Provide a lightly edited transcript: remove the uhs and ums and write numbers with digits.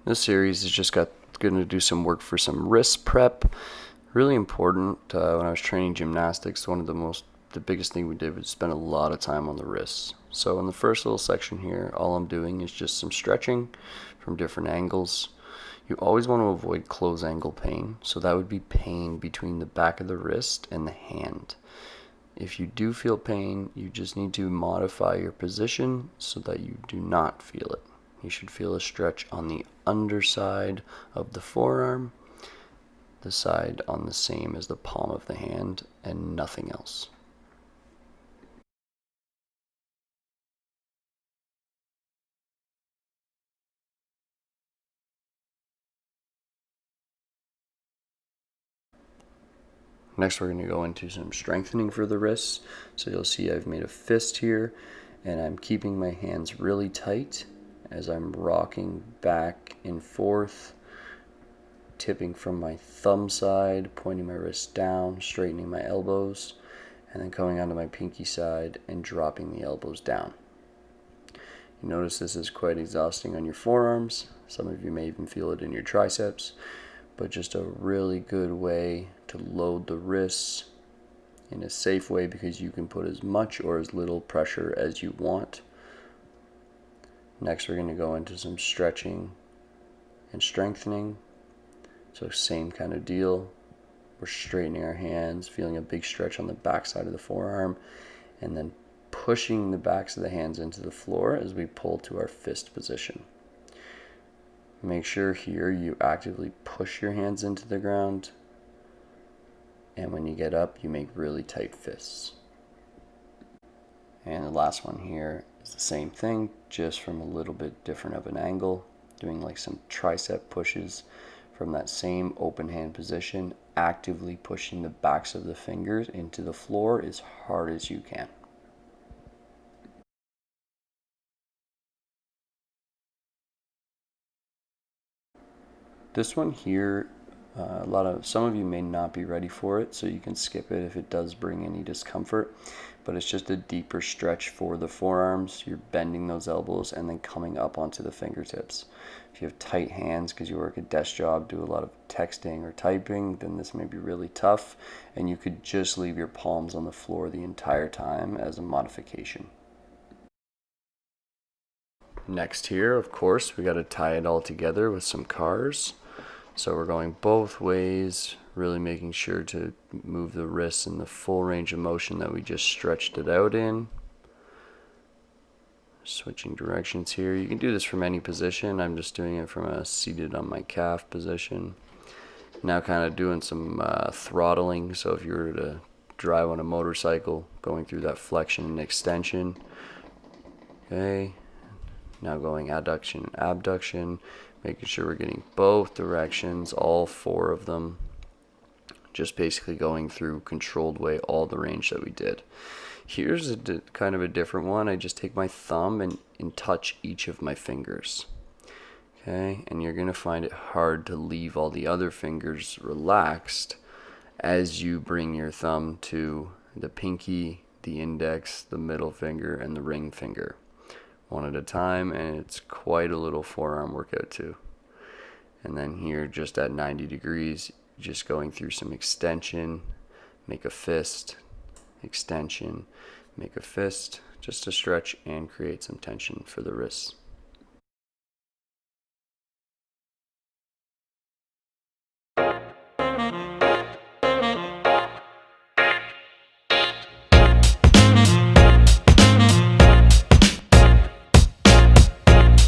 This series is just going to do some work for some wrist prep. Really important. When I was training gymnastics, the biggest thing we did was spend a lot of time on the wrists. So in the first little section here, all I'm doing is just some stretching from different angles. You always want to avoid close angle pain, so that would be pain between the back of the wrist and the hand. If you do feel pain, you just need to modify your position so that you do not feel it. You should feel a stretch on the underside of the forearm, the side on the same as the palm of the hand, and nothing else. Next, we're going to go into some strengthening for the wrists. So you'll see I've made a fist here, and I'm keeping my hands really tight as I'm rocking back and forth, tipping from my thumb side, pointing my wrist down, straightening my elbows, and then coming onto my pinky side and dropping the elbows down. You notice this is quite exhausting on your forearms. Some of you may even feel it in your triceps, but just a really good way to load the wrists in a safe way because you can put as much or as little pressure as you want. Next, we're going to go into some stretching and strengthening. So same kind of deal. We're straightening our hands, feeling a big stretch on the back side of the forearm, and then pushing the backs of the hands into the floor as we pull to our fist position. Make sure here you actively push your hands into the ground, and when you get up, you make really tight fists. And the last one here is the same thing, just from a little bit different of an angle, doing like some tricep pushes from that same open hand position, actively pushing the backs of the fingers into the floor as hard as you can. This one here, some of you may not be ready for it, so you can skip it if it does bring any discomfort, but it's just a deeper stretch for the forearms. You're bending those elbows and then coming up onto the fingertips. If you have tight hands because you work a desk job, do a lot of texting or typing, then this may be really tough, and you could just leave your palms on the floor the entire time as a modification. Next here, of course, we got to tie it all together with some cars. So we're going both ways, really making sure to move the wrists in the full range of motion that we just stretched it out in. Switching directions here. You can do this from any position. I'm just doing it from a seated on my calf position. Now kind of doing some throttling. So if you were to drive on a motorcycle, going through that flexion and extension. Okay. Now going adduction and abduction, making sure we're getting both directions, all four of them. Just basically going through controlled way all the range that we did. Here's kind of a different one. I just take my thumb and touch each of my fingers. Okay, and you're going to find it hard to leave all the other fingers relaxed as you bring your thumb to the pinky, the index, the middle finger, and the ring finger. One at a time, and it's quite a little forearm workout too. And then here, just at 90 degrees, just going through some extension, make a fist, extension, make a fist, just to stretch and create some tension for the wrists.